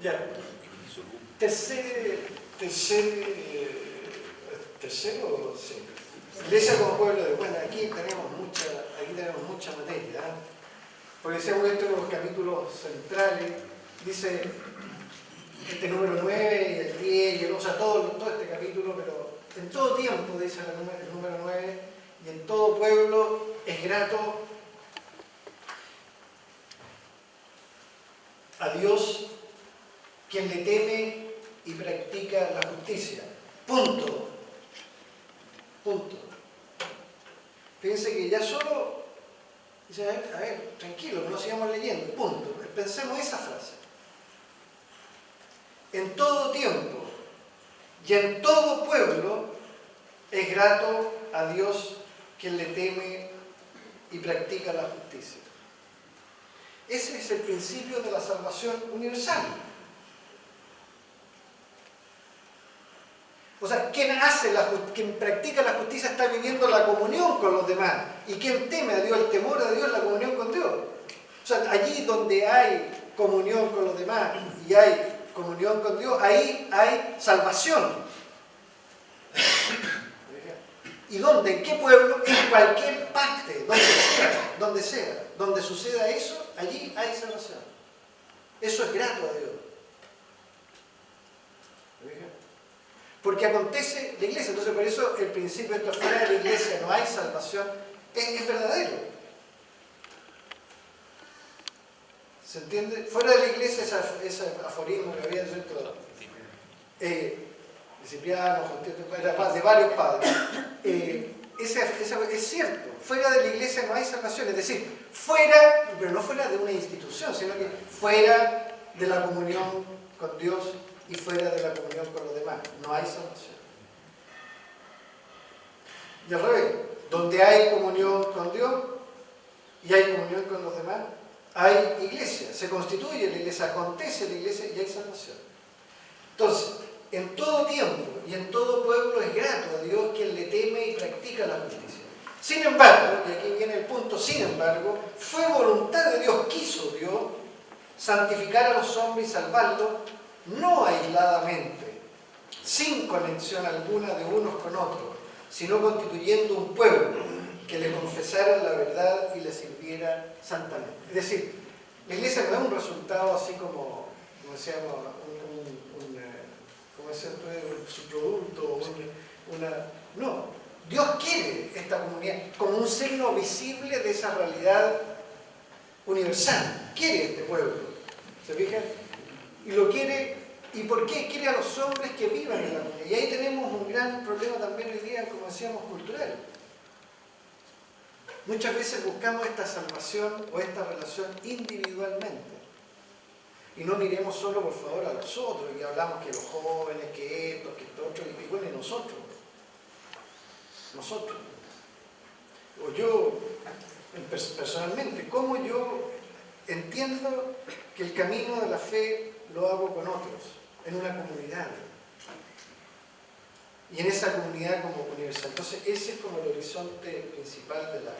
Ya. Tercero, sí. Iglesia como pueblo de bueno, aquí tenemos mucha materia, ¿eh? Porque decíamos esto en los capítulos centrales, dice este número 9 y el 10, o sea, todo este capítulo, pero en todo tiempo, dice el número 9, y en todo pueblo es grato a Dios quien le teme y practica la justicia. Punto. Fíjense que ya solo, dice, a ver, tranquilo, que no sigamos leyendo, punto. Pensemos esa frase. En todo tiempo y en todo pueblo es grato a Dios quien le teme y practica la justicia. Ese es el principio de la salvación universal. O sea, quien practica la justicia está viviendo la comunión con los demás. Y quien teme a Dios, el temor a Dios, la comunión con Dios. O sea, allí donde hay comunión con los demás y hay comunión con Dios, ahí hay salvación. ¿Y dónde? ¿En qué pueblo? En cualquier parte, donde sea. Donde suceda eso, allí hay salvación. Eso es grato a Dios. Porque acontece la iglesia. Entonces, por eso el principio de fuera de la iglesia no hay salvación, es verdadero. ¿Se entiende? Fuera de la iglesia, ese aforismo que había dentro de Cipriano, de varios padres, es cierto. Fuera de la iglesia no hay salvación. Es decir, fuera, pero no fuera de una institución, sino que fuera de la comunión con Dios y fuera de la comunión con los demás. No hay salvación. Y al revés, donde hay comunión con Dios y hay comunión con los demás, hay iglesia, se constituye la iglesia, acontece la iglesia y hay salvación. Entonces, en todo tiempo y en todo pueblo es grato a Dios quien le teme y practica la justicia. Sin embargo, y aquí viene el punto, sin embargo, fue voluntad de Dios, quiso Dios santificar a los hombres y salvarlos, no aisladamente, sin conexión alguna de unos con otros, sino constituyendo un pueblo que le confesara la verdad y le sirviera santamente. Es decir, la iglesia no es un resultado así como decíamos, un subproducto, no. Dios quiere esta comunidad como un signo visible de esa realidad universal. Quiere este pueblo. ¿Se fijan? Y lo quiere, ¿y por qué? Quiere a los hombres que vivan en la comunidad. Y ahí tenemos un gran problema también hoy día, como decíamos, cultural. Muchas veces buscamos esta salvación o esta relación individualmente. Y no miremos solo, por favor, a los otros, y hablamos que los jóvenes, que esto, que esto otro, y bueno, y nosotros. O yo, personalmente, ¿cómo yo entiendo que el camino de la fe lo hago con otros, en una comunidad? Y en esa comunidad como universal. Entonces, ese es como el horizonte principal de la...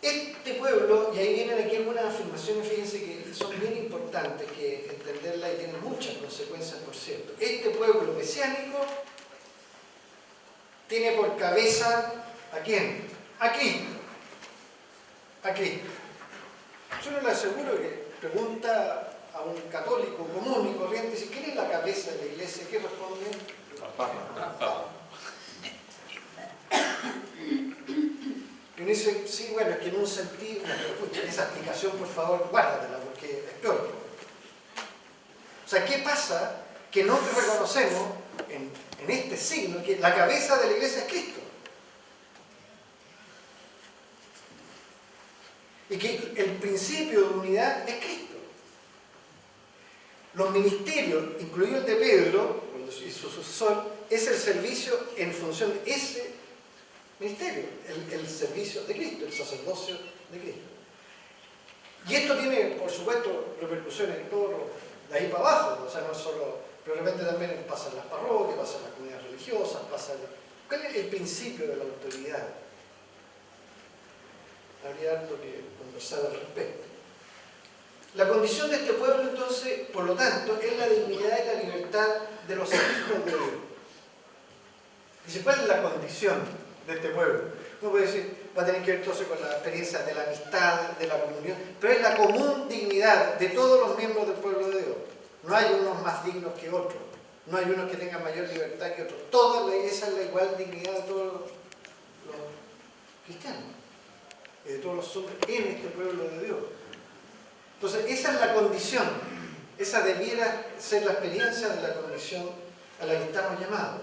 Este pueblo, y ahí vienen aquí algunas afirmaciones, fíjense que son bien importantes que entenderlas y tienen muchas consecuencias, por cierto. Este pueblo mesiánico tiene por cabeza ¿a quién? A Cristo. A Cristo. Yo no le aseguro que pregunta a un católico común y corriente, si ¿quién es la cabeza de la iglesia? ¿Qué responde? Papa. Y uno dice, sí, bueno, es que en un sentido, no, pero escuchen, esa explicación, por favor, guárdatela, porque es peor. O sea, ¿qué pasa? Que no reconocemos en este signo que la cabeza de la iglesia es Cristo. Y que el principio de unidad es Cristo. Los ministerios, incluido el de Pedro y su sucesor, es el servicio en función de ese ministerio, el servicio de Cristo, el sacerdocio de Cristo. Y esto tiene, por supuesto, repercusiones en todo, de ahí para abajo, o sea, no solo, pero de repente también pasa en las parroquias, pasa en las comunidades religiosas, ¿cuál es el principio de la autoridad? Habría algo que conversar al respecto. La condición de este pueblo, entonces, por lo tanto, es la dignidad y la libertad de los hijos de Dios. Dice, ¿cuál es la condición de este pueblo? Uno puede decir, va a tener que ver entonces con la experiencia de la amistad, de la comunión, pero es la común dignidad de todos los miembros del pueblo de Dios. No hay unos más dignos que otros, no hay unos que tengan mayor libertad que otros. Esa es la igual dignidad de todos los cristianos y de todos los hombres en este pueblo de Dios. Entonces, esa es la condición, esa debiera ser la experiencia de la condición a la que estamos llamados.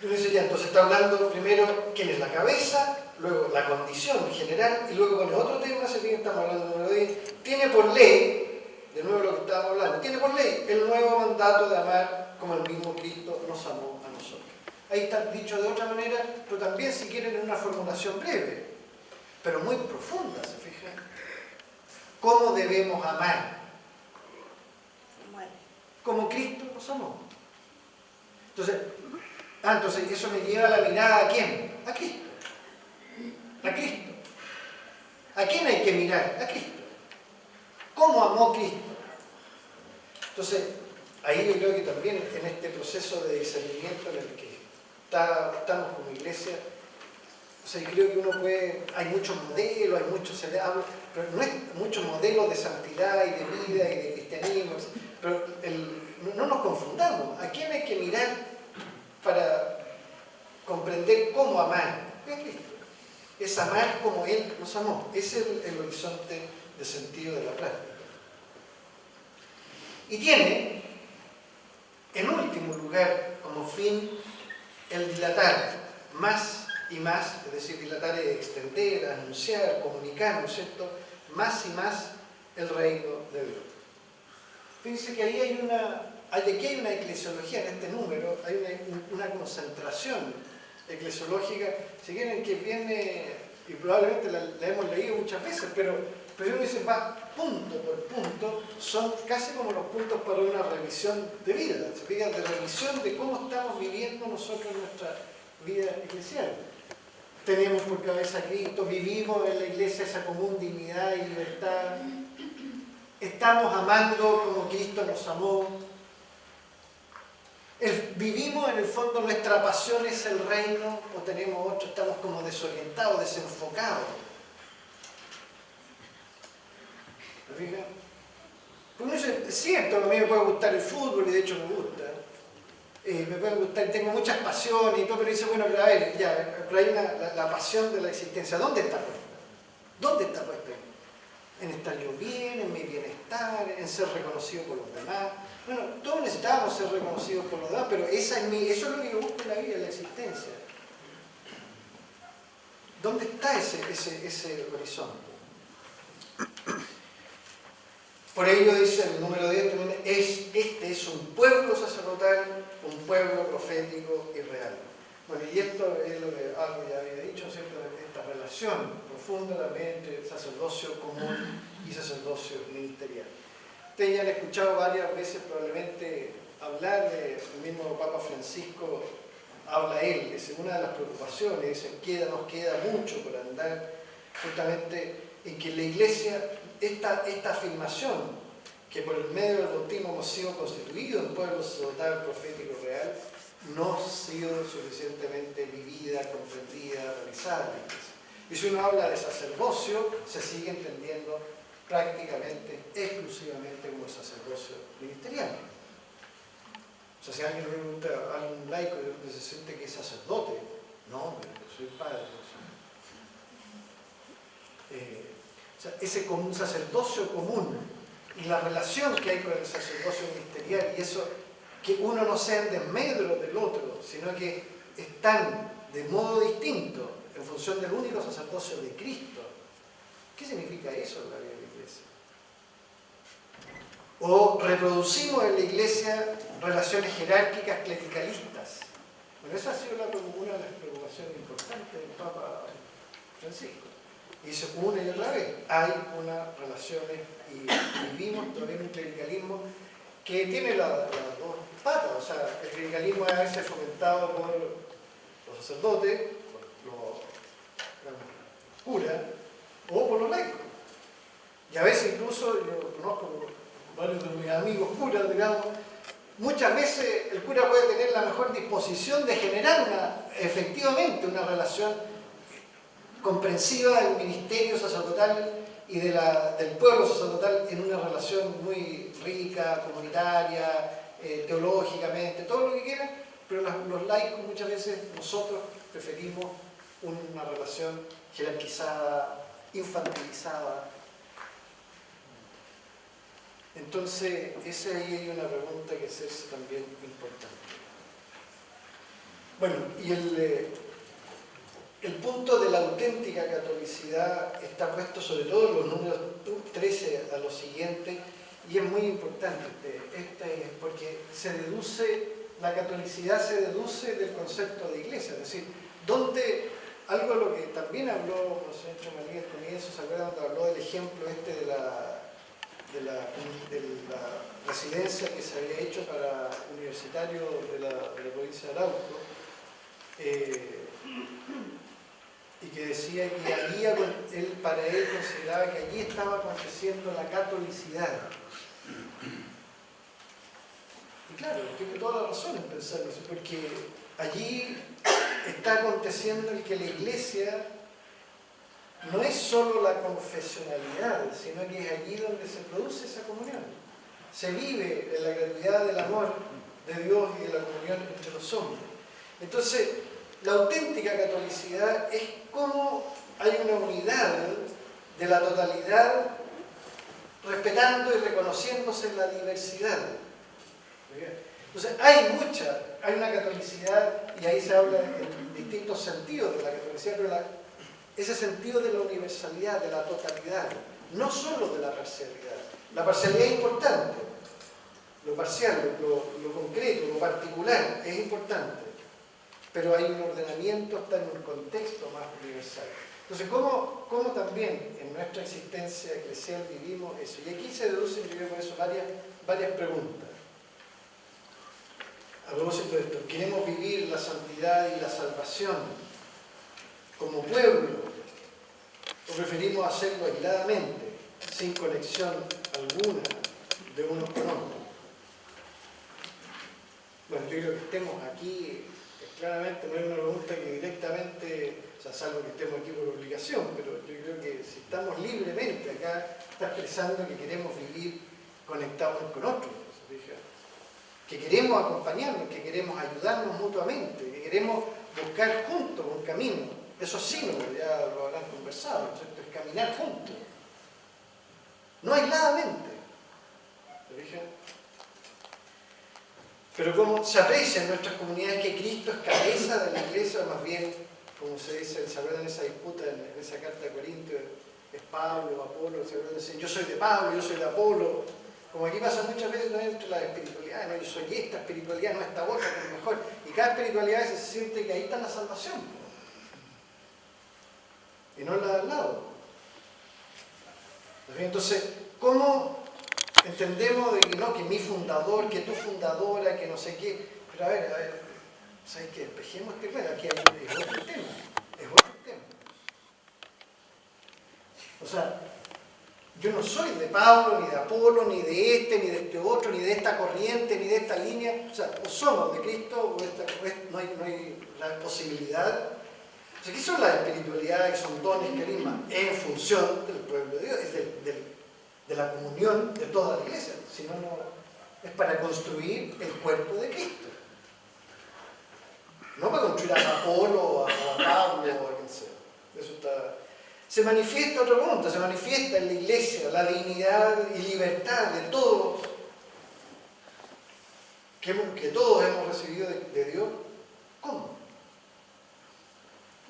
Entonces está hablando primero quién es la cabeza, luego la condición general, y luego con el otro tema, estamos hablando de tiene por ley, de nuevo lo que estábamos hablando, tiene por ley el nuevo mandato de amar como el mismo Cristo nos amó a nosotros. Ahí está dicho de otra manera, pero también si quieren en una formulación breve, pero muy profunda, ¿se fijan? ¿Cómo debemos amar? Como Cristo nos amó. Entonces eso me lleva a la mirada ¿a quién? A Cristo. A Cristo. ¿A quién hay que mirar? A Cristo. ¿Cómo amó Cristo? Entonces, ahí yo creo que también en este proceso de discernimiento en el que estamos como iglesia, o sea, yo creo que uno puede, hay muchos modelos, pero no hay muchos modelos de santidad y de vida y de cristianismo, pero no nos confundamos. ¿A quién hay que mirar para comprender cómo amar? Es Cristo. Es amar como Él nos amó. Ese es el horizonte de sentido de la práctica. Y tiene, en último lugar, como fin, el dilatar más y más, es decir, dilatar es extender, anunciar, comunicar, ¿no es cierto?, más y más el reino de Dios. Fíjense que ahí aquí hay una eclesiología en este número, hay una concentración eclesiológica, si quieren, que viene, y probablemente la hemos leído muchas veces, pero uno dice, va punto por punto, son casi como los puntos para una revisión de vida, ¿se fijan? De revisión de cómo estamos viviendo nosotros nuestra vida eclesial. Tenemos por cabeza a Cristo, vivimos en la iglesia esa común dignidad y libertad, estamos amando como Cristo nos amó, vivimos en el fondo, nuestra pasión es el reino, o tenemos otro, estamos como desorientados, desenfocados. ¿Me fijan? Porque es cierto, a mí me puede gustar el fútbol, y de hecho me gusta. Me puede gustar, tengo muchas pasiones y todo, pero dice, bueno, pero a ver, ya, pero hay la pasión de la existencia. ¿Dónde está puesta? ¿Dónde está puesta? En estar yo bien, en mi bienestar, en ser reconocido por los demás. Bueno, todos necesitamos ser reconocidos por los demás, pero eso es lo que yo busco en la vida, en la existencia. ¿Dónde está ese horizonte? Por ello dice el número 10 también, este es un pueblo sacerdotal, un pueblo profético y real. Bueno, y esto es lo que algo ya había dicho, ¿cierto? Esta relación profunda también entre sacerdocio común y sacerdocio ministerial. Ustedes ya han escuchado varias veces probablemente hablar del mismo Papa Francisco, habla él, es una de las preocupaciones, dice, nos queda mucho por andar, justamente en que la Iglesia, esta afirmación, que por el medio del bautismo hemos sido constituidos en pueblo sacerdotal, profético, real, no ha sido suficientemente vivida, comprendida, realizada en la Iglesia. Y si uno habla de sacerdocio, se sigue entendiendo prácticamente, exclusivamente como el sacerdocio ministerial. O sea, si alguien le pregunta a un laico que se siente que es sacerdote, no, yo soy padre. O sea, ese común sacerdocio común y la relación que hay con el sacerdocio ministerial, y eso, que uno no sea en desmedro del otro, sino que están de modo distinto en función del único sacerdocio de Cristo. ¿Qué significa eso en la vida de la Iglesia? O reproducimos en la Iglesia relaciones jerárquicas clericalistas. Bueno, esa ha sido una de las preocupaciones importantes del Papa Francisco. Y dice una y otra vez, hay unas relaciones y vivimos todavía en un clericalismo que tiene las dos patas. O sea, el clericalismo es a veces fomentado por los sacerdotes, por los curas o por los laicos. Y a veces incluso, yo conozco varios de mis amigos curas, digamos, muchas veces el cura puede tener la mejor disposición de generar efectivamente una relación comprensiva del ministerio sacerdotal y del pueblo sacerdotal en una relación muy rica, comunitaria, teológicamente, todo lo que quieran, pero los laicos muchas veces nosotros preferimos una relación jerarquizada, infantilizada. Entonces, esa ahí hay una pregunta que es también importante. Bueno, y el punto de la auténtica catolicidad está puesto sobre todo en los números 13 a los siguientes, y es muy importante porque la catolicidad se deduce del concepto de iglesia, es decir, algo de lo que también habló Monseñor María al comienzo, ¿se acuerdan cuando habló del ejemplo de la residencia que se había hecho para universitarios de la provincia de Arauco? Y que decía que allí, para él consideraba que allí estaba aconteciendo la catolicidad. Y claro, tiene toda la razón en pensar eso, porque allí está aconteciendo el que la iglesia no es solo la confesionalidad, sino que es allí donde se produce esa comunión. Se vive en la gratuidad del amor de Dios y de la comunión entre los hombres. Entonces, la auténtica catolicidad es como hay una unidad de la totalidad, respetando y reconociéndose la diversidad. Entonces, hay una catolicidad, y ahí se habla en distintos sentidos de la catolicidad, pero ese sentido de la universalidad, de la totalidad, no solo de la parcialidad. La parcialidad es importante, lo parcial, lo concreto, lo particular es importante, pero hay un ordenamiento, está en un contexto más universal. Entonces, ¿cómo también en nuestra existencia eclesial vivimos eso? Y aquí se deducen, yo creo, por eso varias preguntas. A propósito de esto, ¿queremos vivir la santidad y la salvación como pueblo? ¿O preferimos hacerlo aisladamente, sin conexión alguna de unos con otros? Bueno, yo creo que estemos aquí, claramente no es una pregunta que directamente, o sea, salvo que estemos aquí por obligación, pero yo creo que si estamos libremente acá, está expresando que queremos vivir conectados con otros, que queremos acompañarnos, que queremos ayudarnos mutuamente, que queremos buscar juntos un camino. Eso sí, ya lo habrán conversado, ¿cierto? Es caminar juntos, no aisladamente. ¿Lo dije? Pero como se aprecia en nuestras comunidades que Cristo es cabeza de la iglesia, o más bien, como se dice, se habla en esa disputa, en esa carta de Corintios, es Pablo, Apolo, se habla de decir, yo soy de Pablo, yo soy de Apolo. Como aquí pasa muchas veces también entre las espiritualidades, ¿no? Yo soy esta espiritualidad, no esta otra, que es mejor. Y cada espiritualidad se siente que ahí está la salvación. Y no la de al lado. Entonces, ¿cómo entendemos de que no, que mi fundador, que tu fundadora, que no sé qué? Pero a ver, ¿sabes qué? Despejemos este tema, aquí es otro tema. Es otro tema. O sea, yo no soy de Pablo, ni de Apolo, ni de este otro, ni de esta corriente, ni de esta línea. O sea, o somos de Cristo, o no hay la posibilidad. O sea, ¿qué son las espiritualidades? Que son dones, carismas, en función del pueblo de Dios, es de la comunión de toda la iglesia. Si no, es para construir el cuerpo de Cristo. No para construir a Apolo, o a Pablo, o a quien sea. Eso está... Se manifiesta, otra pregunta, se manifiesta en la iglesia la dignidad y libertad de todos, que todos hemos recibido de Dios. ¿Cómo?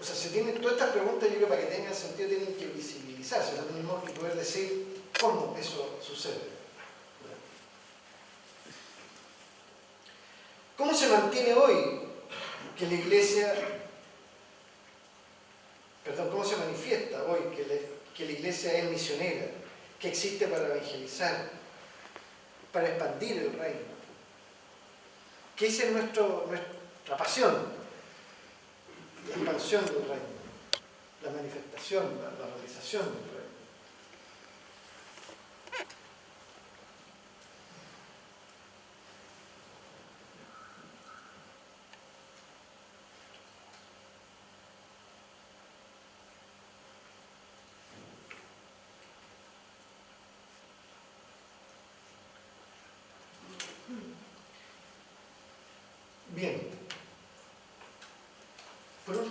O sea, todas estas preguntas, yo creo, para que tengan sentido, tienen que visibilizarse, no tenemos que poder decir cómo eso sucede. ¿Cómo se mantiene hoy que la iglesia... ¿Cómo se manifiesta hoy que la iglesia es misionera, que existe para evangelizar, para expandir el reino? Que esa es nuestra pasión, la expansión del reino, la manifestación, la realización del reino.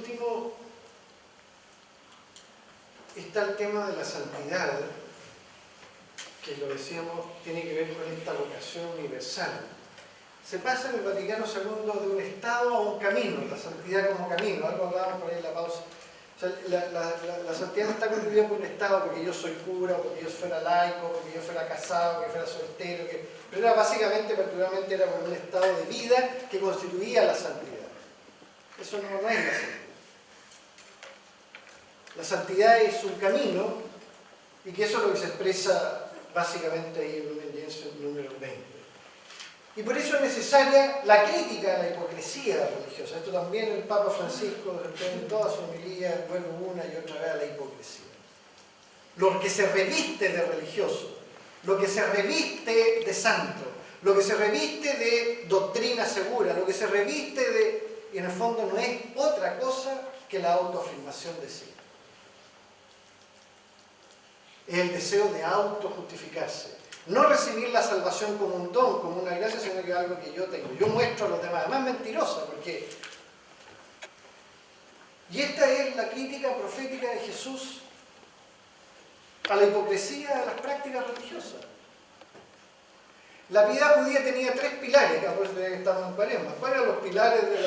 último, está el tema de la santidad, que lo decíamos, tiene que ver con esta vocación universal. Se pasa en el Vaticano II de un estado a un camino, la santidad como camino, algo hablábamos por ahí en la pausa. O sea, la santidad no está constituida por un estado porque yo soy cura, porque yo fuera laico, porque yo fuera casado, que fuera soltero, pero era básicamente, particularmente era por un estado de vida que constituía la santidad. Eso no es la santidad. La santidad es un camino, y que eso es lo que se expresa básicamente ahí en el lienzo número 20. Y por eso es necesaria la crítica a la hipocresía religiosa. Esto también el Papa Francisco, en toda su homilía, vuelve una y otra vez a la hipocresía. Lo que se reviste de religioso, lo que se reviste de santo, lo que se reviste de doctrina segura, lo que se reviste de... Y en el fondo no es otra cosa que la autoafirmación de sí. Es el deseo de autojustificarse. No recibir la salvación como un don, como una gracia, sino que es algo que yo tengo. Yo muestro a los demás. Además, mentirosa, porque... Y esta es la crítica profética de Jesús a la hipocresía de las prácticas religiosas. La piedad judía tenía 3 pilares, que ahora estamos en Cuaresma. ¿Cuáles eran los pilares de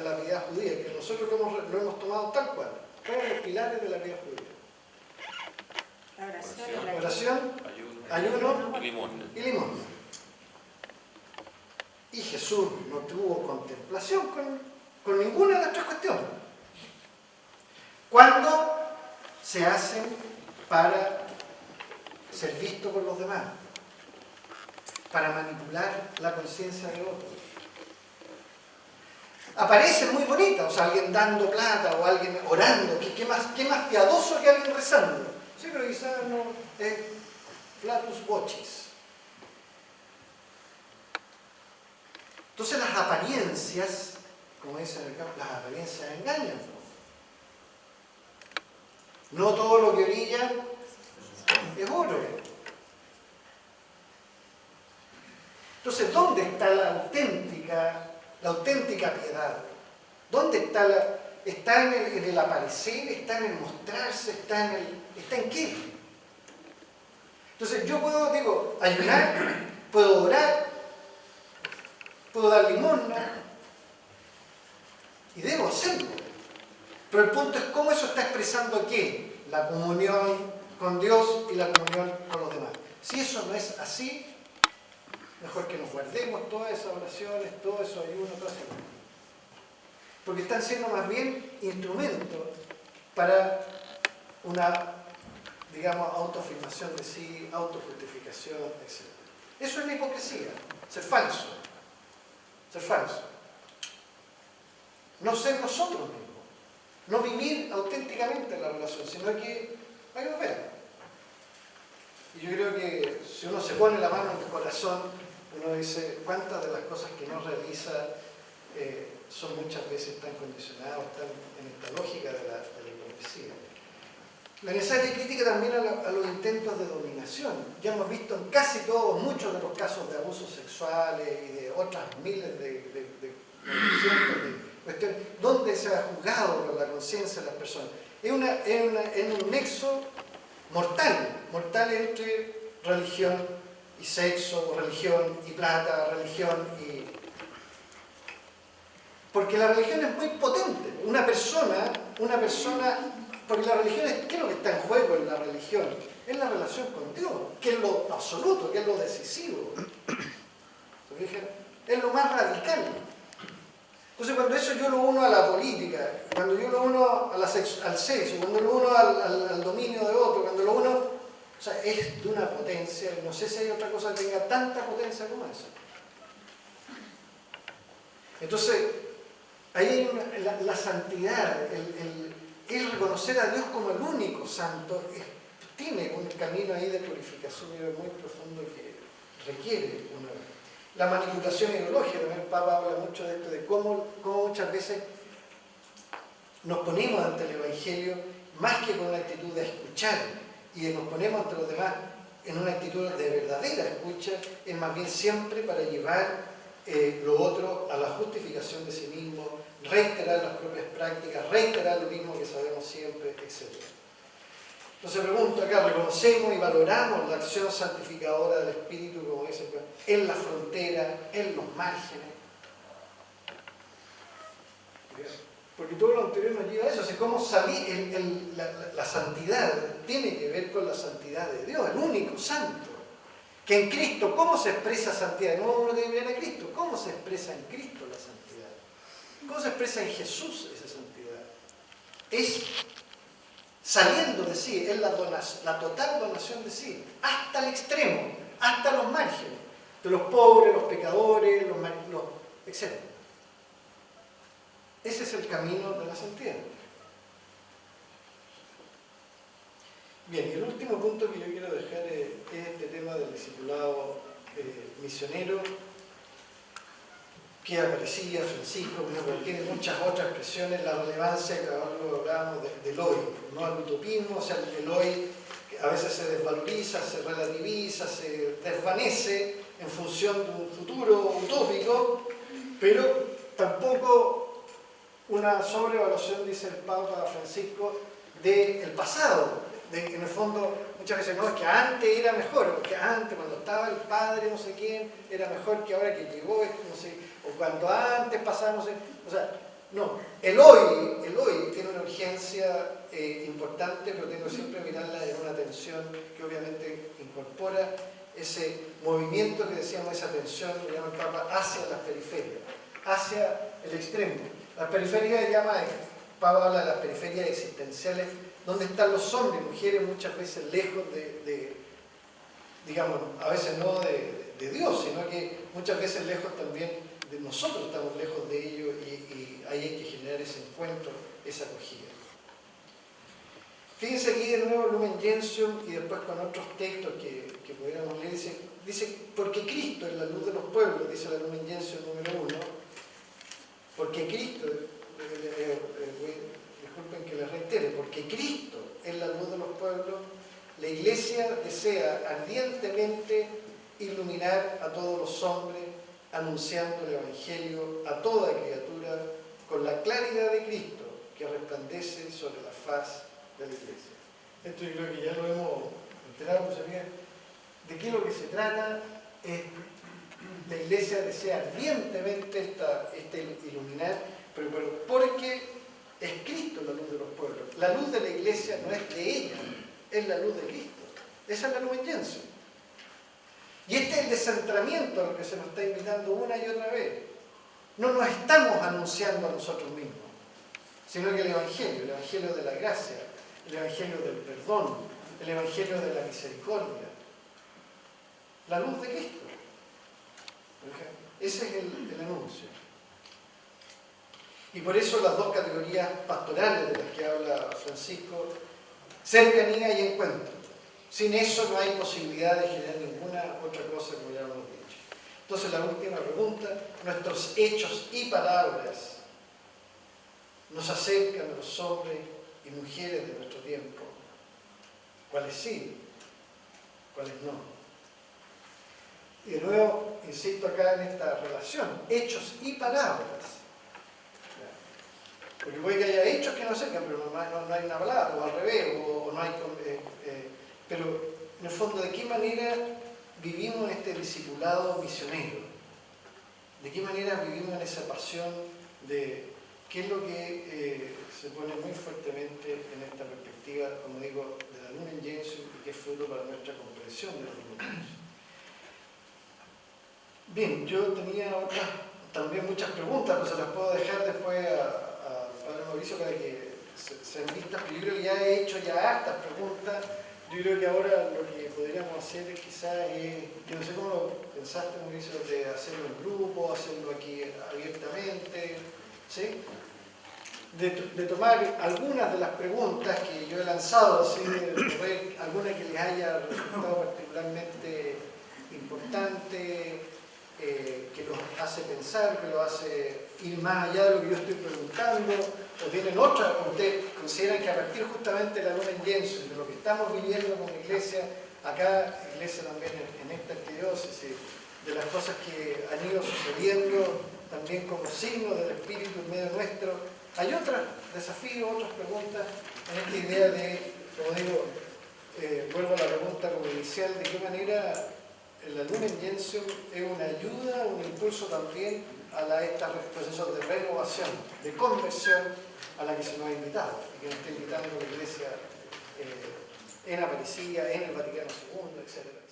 la piedad judía? Que nosotros lo hemos tomado tal cual. ¿Cuáles eran los pilares de la piedad judía? La oración, ayuno y limosna. Y Jesús no tuvo contemplación con ninguna de las 3 cuestiones. ¿Cuándo se hacen para ser visto por los demás? Para manipular la conciencia de otros. Aparecen muy bonitas, o sea, alguien dando plata o alguien orando. ¿Qué más piadoso que alguien rezando? Sí, pero quizás no es flatus vocis. Entonces las apariencias, como dicen en el campo, las apariencias engañan. No todo lo que brilla es oro. Entonces, ¿dónde está la auténtica piedad? ¿Dónde está está en el aparecer, está en el mostrarse, está en qué? Entonces, yo puedo, ayunar, puedo orar, puedo dar limosna, y debo hacerlo. Pero el punto es cómo eso está expresando qué? La comunión con Dios y la comunión con los demás. Si eso no es así, mejor que nos guardemos todas esas oraciones, todos esos ayunos, todas esas cosas. Porque están siendo más bien instrumentos para una, autoafirmación de sí, autojustificación, etc. Eso es la hipocresía, ser falso. Ser falso. No ser nosotros mismos. No vivir auténticamente la relación, sino que hay que ver. Y yo creo que si uno se pone la mano en el corazón, uno dice cuántas de las cosas que no realiza son muchas veces tan condicionadas, están en esta lógica de la hipocresía. La necesaria crítica también a los intentos de dominación. Ya hemos visto en casi todos, muchos de los casos de abusos sexuales y de otras miles de cientos de cuestiones, donde se ha juzgado por la conciencia de las personas. Es un nexo mortal entre religión y sexo, religión y plata, religión y... Porque la religión es muy potente. Una persona, porque la religión es, ¿qué es lo que está en juego en la religión? Es la relación con Dios, que es lo absoluto, que es lo decisivo. ¿Se fijan? Es lo más radical. Entonces, cuando eso yo lo uno a la política, cuando yo lo uno al sexo, cuando lo uno al dominio de otro, cuando lo uno... O sea, es de una potencia, no sé si hay otra cosa que tenga tanta potencia como esa. Entonces, ahí hay la santidad, el reconocer a Dios como el único santo, tiene un camino ahí de purificación muy profundo que requiere una... La manipulación ideológica, también el Papa habla mucho de esto, de cómo muchas veces nos ponemos ante el Evangelio más que con una actitud de escuchar y nos ponemos ante los demás en una actitud de verdadera escucha, es más bien siempre para llevar lo otro a la justificación de sí mismo, reiterar las propias prácticas, reiterar lo mismo que sabemos siempre, etc. Entonces pregunto acá, ¿reconocemos y valoramos la acción santificadora del Espíritu, como dice, en la frontera, en los márgenes? Porque todo lo anterior nos lleva a eso. O sea, cómo salir, la santidad tiene que ver con la santidad de Dios, el único santo. Que en Cristo, ¿cómo se expresa santidad? No uno tiene que mirar a Cristo. ¿Cómo se expresa en Cristo la santidad? ¿Cómo se expresa en Jesús esa santidad? Es saliendo de sí, es la total donación de sí, hasta el extremo, hasta los márgenes, de los pobres, los pecadores, etc. Ese es el camino de la santidad. Bien, y el último punto que yo quiero dejar es este tema del discipulado misionero, que aparecía Francisco, pero tiene muchas otras expresiones, la relevancia que ahora lo hablábamos del hoy, no al utopismo, o sea, el hoy que a veces se desvaloriza, se relativiza, se desvanece en función de un futuro utópico, pero tampoco una sobrevaluación, dice el Papa Francisco, del pasado. En el fondo, muchas veces no, es que antes era mejor, que antes, cuando estaba el padre no sé quién, era mejor que ahora que llegó, no sé, o cuando antes pasaba, no sé, o sea, no, el hoy tiene una urgencia importante, pero tengo que siempre mirarla en una tensión que obviamente incorpora ese movimiento que decíamos, esa tensión, que llama el Papa, hacia las periferias, hacia el extremo. Las periferias, Papa habla de las periferias existenciales, donde están los hombres y mujeres muchas veces lejos digamos, a veces no de Dios, sino que muchas veces lejos también de nosotros, estamos lejos de ellos y ahí hay que generar ese encuentro, esa acogida. Fíjense aquí de nuevo Lumen Gentium y después con otros textos que pudiéramos leer, dice, porque Cristo es la luz de los pueblos, dice la Lumen Gentium número 1, porque Cristo, disculpen que les reitere, porque Cristo es la luz de los pueblos, la Iglesia desea ardientemente iluminar a todos los hombres, anunciando el Evangelio a toda criatura con la claridad de Cristo que resplandece sobre la faz de la Iglesia. Esto yo creo que ya lo hemos enterado, pues, de qué es lo que se trata. La Iglesia desea ardientemente iluminar, pero porque es Cristo la luz de los pueblos. La luz de la Iglesia no es de ella, es la luz de Cristo. Esa es la Lumen Gentium. Y este es el descentramiento a lo que se nos está invitando una y otra vez. No nos estamos anunciando a nosotros mismos, sino que el Evangelio de la gracia, el Evangelio del perdón, el Evangelio de la misericordia, la luz de Cristo. Ese es el anuncio. Y por eso las dos categorías pastorales de las que habla Francisco, cercanía y encuentro. Sin eso no hay posibilidad de generar ninguna otra cosa, como ya lo hemos dicho. Entonces la última pregunta, nuestros hechos y palabras nos acercan a los hombres y mujeres de nuestro tiempo. ¿Cuáles sí? ¿Cuáles no? Y de nuevo, insisto acá en esta relación, hechos y palabras. Porque puede que haya hechos que no acercan, pero no hay una palabra, o al revés, o no hay... pero en el fondo, ¿de qué manera vivimos este discipulado misionero? ¿De qué manera vivimos en esa pasión de qué es lo que se pone muy fuertemente en esta perspectiva, como digo, de la Lumen Gentium y que es fruto para nuestra comprensión de la Lumen Gentium? Bien, yo tenía también muchas preguntas, pero se las puedo dejar después a Padre Mauricio para que se envistan, pero yo creo que ya he hecho hartas preguntas. Yo creo que ahora lo que podríamos hacer quizás es, yo no sé cómo lo pensaste, Mauricio, de hacerlo en grupo, hacerlo aquí abiertamente, ¿sí? De tomar algunas de las preguntas que yo he lanzado, así, alguna que les haya resultado particularmente importante, que los hace pensar, que los hace ir más allá de lo que yo estoy preguntando, o tienen otras, o ustedes consideran que a partir justamente de la Lumen Gentium, de lo que estamos viviendo como iglesia, acá, iglesia también en esta arquidiócesis, de las cosas que han ido sucediendo también como signo del espíritu en medio nuestro. Hay otros desafíos, otras preguntas en esta idea de, como digo, vuelvo a la pregunta como inicial, de qué manera la Lumen Gentium es una ayuda, un impulso también a estos procesos de renovación, de conversión a la que se nos ha invitado, y que nos está invitando la Iglesia en Aparecida, en el Vaticano II, etc.